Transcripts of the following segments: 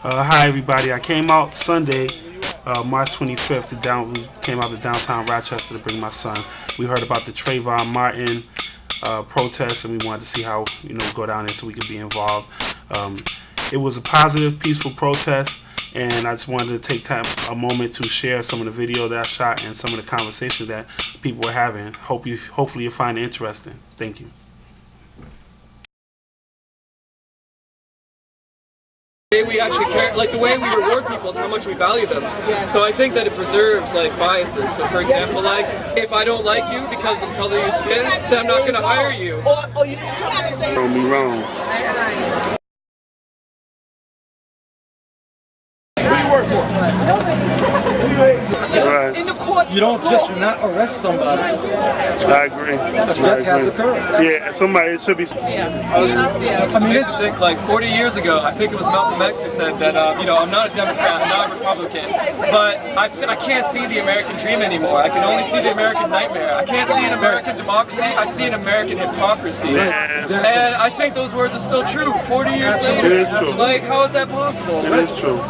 Hi everybody. I came out Sunday, March 25th. We came out to downtown Rochester to bring my son. We heard about the Trayvon Martin protest, and we wanted to see how go down there so we could be involved. It was a positive, peaceful protest, and I just wanted to take a moment to share some of the video that I shot and some of the conversations that people were having. Hopefully you find it interesting. Thank you. We actually care, like the way we reward people is how much we value them. So I think that it preserves like biases. So for example, like if I don't like you because of the color of your skin, then I'm not going to hire you. Or you don't be wrong. Right. In the court, you don't just not arrest somebody. I agree. Death has occurred. Yeah, somebody should be. I mean, I think like 40 years ago, I think it was Malcolm X who said that I'm not a Democrat, I'm not a Republican, but I can't see the American dream anymore. I can only see the American nightmare. I can't see an American democracy. I see an American hypocrisy. Yeah. And I think those words are still true 40 years later. It is true. Like, how is that possible? It is true.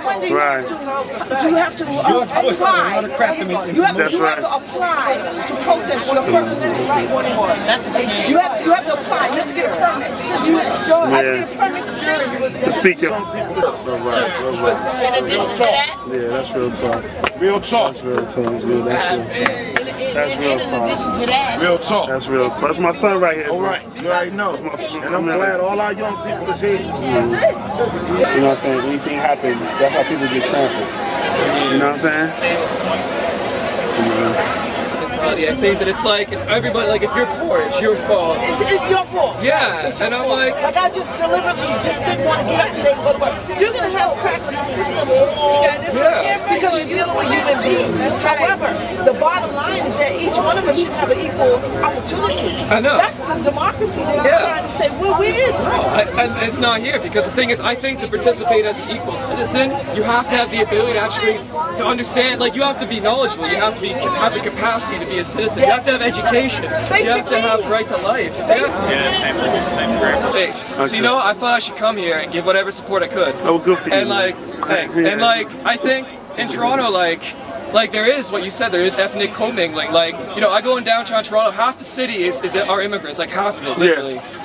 Right. Do you have to apply? You have to apply to protest your First Amendment right. You have to apply. You have to get a permit. You have to get a permit To speak your. In addition to that? Yeah, that's real talk. Real talk. That's real talk. Yeah, that's real talk. In addition to that? Real talk. That's real talk. That's my son right here. All right, you already know. And I'm glad all our young people is here. You know what I'm saying? Anything happens, that's how people get trampled. You know what I'm saying? I think that it's everybody, like if you're poor, it's your fault. It's your fault. Yeah, and I'm like I just deliberately didn't want to get up today and go to work. You're going to have cracks in the system because you're dealing with human beings. However, the bottom line is that each one of us should have an equal opportunity. I know. That's the democracy that I'm trying to say. Where is it? It's not here because the thing is, I think to participate as an equal citizen, you have to have the ability to understand. Like you have to be knowledgeable. You have to have the capacity to be a citizen. You have to have education. You have to have right to life. Same Thanks. So I thought I should come here and give whatever support I could. Oh, good for you. And thanks. Yeah. And I think in Toronto, like there is what you said, there is ethnic commingling. I go in downtown Toronto, half the city are immigrants, like half of it, literally. Yeah.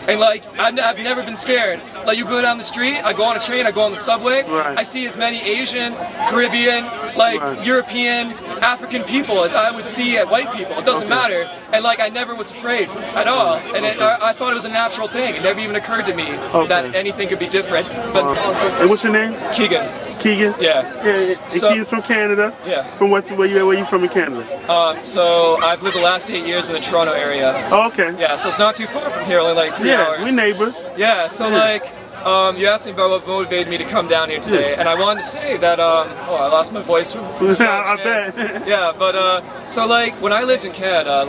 And I've never been scared. Like you go down the street, I go on a train, I go on the subway, right. I see as many Asian, Caribbean, right. European, African people as I would see at white people. It doesn't matter. And I never was afraid at all. And I thought it was a natural thing. It never even occurred to me that anything could be different. But and what's your name? Keegan. Keegan? Yeah. And Keegan's from Canada? Yeah. From where you from in Canada? So I've lived the last 8 years in the Toronto area. Oh, okay. Yeah, so it's not too far from here, only like 3 hours. Yeah, we're neighbors. Yeah, so you asked me about what motivated me to come down here today, and I wanted to say that, I lost my voice from I bet. Yeah, but, so when I lived in Canada,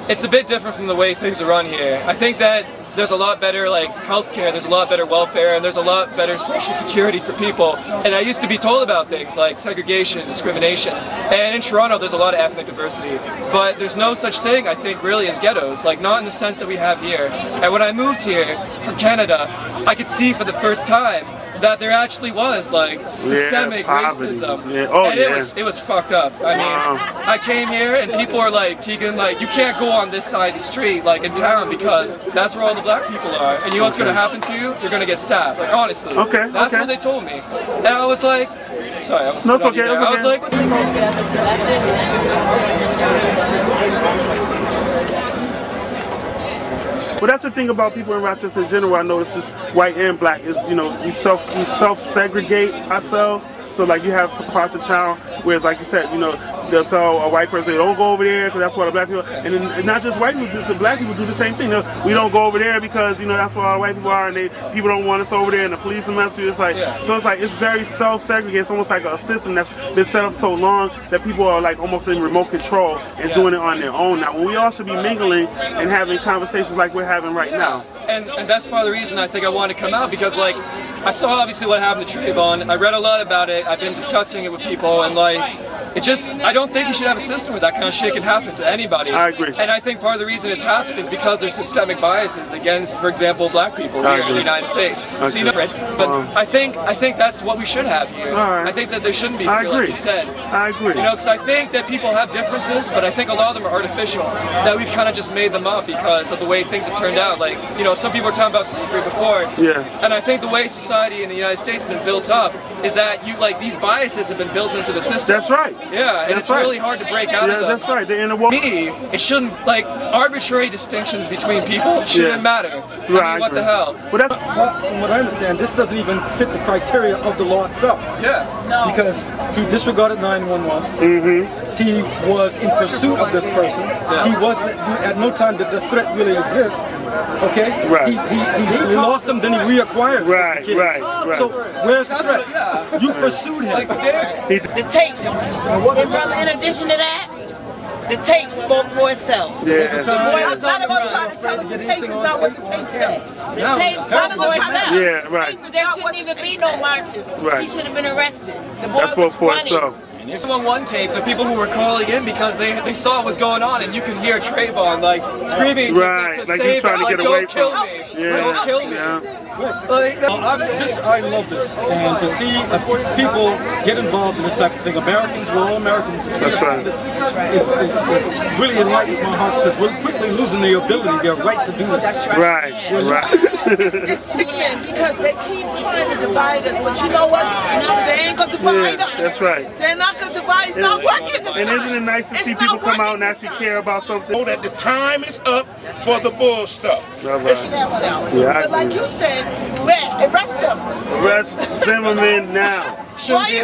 it's a bit different from the way things are run here. I think that there's a lot better healthcare, there's a lot better welfare, and there's a lot better social security for people. And I used to be told about things like segregation, discrimination. And in Toronto, there's a lot of ethnic diversity. But there's no such thing, I think, really as ghettos, not in the sense that we have here. And when I moved here from Canada, I could see for the first time that there actually was systemic racism. Yeah. Oh, and it was fucked up. I mean, I came here and people are like, Keegan, you can't go on this side of the street, in town, because that's where all the black people are. And you know what's gonna happen to you? You're gonna get stabbed. Honestly. Okay. That's what they told me. And I was like, sorry, I was no, it's okay. I was like, Well, that's the thing about people in Rochester in general. I notice just white and black is, we self-segregate ourselves. So you have some parts of town, whereas like you said, they'll tell a white person, don't go over there because that's where the black people are. And then not just white people, just the black people do the same thing. We don't go over there because, that's where all the white people are, and people don't want us over there, and the police and mess with you. So it's very self-segregated. It's almost like a system that's been set up so long that people are almost in remote control and doing it on their own now. When we all should be mingling and having conversations like we're having right now. And that's part of the reason I think I wanted to come out, because I saw obviously what happened to Trayvon. I read a lot about it. I've been discussing it with people, and I don't think you should have a system where that kind of shit can happen to anybody. I agree. And I think part of the reason it's happened is because there's systemic biases against, for example, black people here in the United States. So, you know, but I think that's what we should have here. Right. I think that there shouldn't be fear, I agree. like you said. I agree. You know, because I think that people have differences, but I think a lot of them are artificial. That we've kind of just made them up because of the way things have turned out. Like, you know, some people were talking about slavery before. Yeah. And I think the way society in the United States has been built up is that you like these biases have been built into the system. That's right. Yeah, and it's really hard to break out of them. That's right. In the world. Me, it shouldn't, like, arbitrary distinctions between people shouldn't matter. Right, I mean, what the hell? Well, that's From what I understand, this doesn't even fit the criteria of the law itself. Yeah. No. Because he disregarded 911. He was in pursuit of this person. He wasn't, at no time did the threat really exist. Okay? Right. He lost him, then he reacquired Right, the kid. right. So where's the threat? You pursued him. The tape. And brother, in addition to that, the tape spoke for itself. yeah. The boy was on None the of them trying run. to tell us the tape is not what the tape said. The tape spoke for itself. Yeah, right. There shouldn't even be no marches. Right. He should have been arrested. The boy That spoke was for funny. itself. 911 tapes of people who were calling in because they saw what was going on, and you could hear Trayvon like screaming to Right, like he's save trying it, to like, get away don't kill from me, Yeah. don't kill me. Yeah. Like, I love this, and to see people get involved in this type of thing. Americans, we're all Americans. To see That's right. this really enlightens my heart because we're quickly losing the ability, their right to do this. Right. It's sickening because they keep trying to divide us, but you know what? They ain't gonna divide us. That's right. They're not gonna divide. It's not working this time. And isn't it nice to It's see not people come out working and this actually time. care about something? Know that the time is up for the bull stuff. Right. It's that one else. Yeah, I But like agree. you said, arrest them. Arrest Zimmerman now. Why?